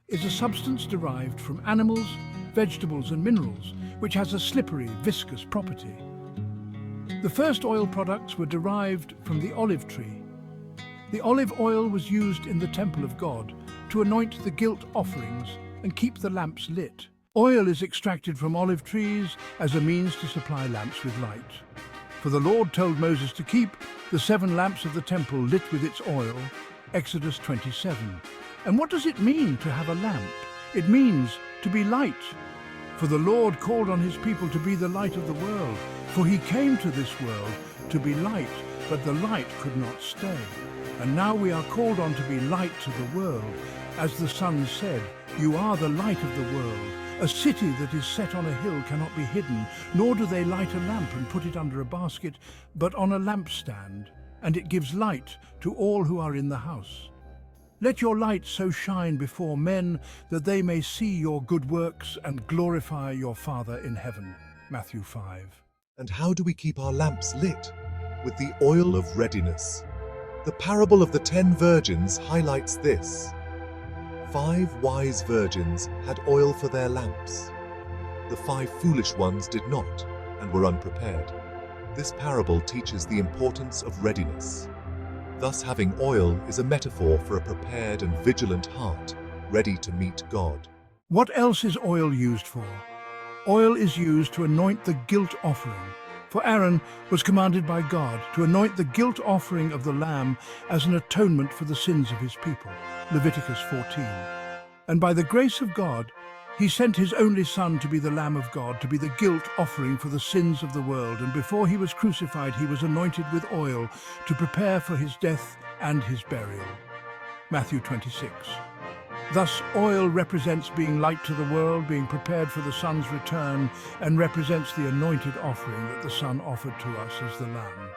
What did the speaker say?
is a substance derived from animals, vegetables and minerals, which has a slippery, viscous property. The first oil products were derived from the olive tree. The olive oil was used in the temple of God to anoint the guilt offerings and keep the lamps lit. Oil is extracted from olive trees as a means to supply lamps with light. For the Lord told Moses to keep the 7 lamps of the temple lit with its oil, Exodus 27. And what does it mean to have a lamp? It means to be light. For the Lord called on his people to be the light of the world. For he came to this world to be light, but the light could not stay. And now we are called on to be light to the world. As the Son said, "You are the light of the world." A city that is set on a hill cannot be hidden, nor do they light a lamp and put it under a basket, but on a lampstand, and it gives light to all who are in the house. Let your light so shine before men that they may see your good works and glorify your Father in heaven. Matthew 5. And how do we keep our lamps lit? With the oil of readiness. The parable of the 10 virgins highlights this. 5 wise virgins had oil for their lamps. The 5 foolish ones did not and were unprepared. This parable teaches the importance of readiness. Thus, having oil is a metaphor for a prepared and vigilant heart, ready to meet God. What else is oil used for? Oil is used to anoint the guilt offering. For Aaron was commanded by God to anoint the guilt offering of the lamb as an atonement for the sins of his people. Leviticus 14. And by the grace of God, he sent his only Son to be the Lamb of God, to be the guilt offering for the sins of the world. And before he was crucified, he was anointed with oil to prepare for his death and his burial. Matthew 26. Thus, oil represents being light to the world, being prepared for the Son's return, and represents the anointed offering that the Son offered to us as the Lamb.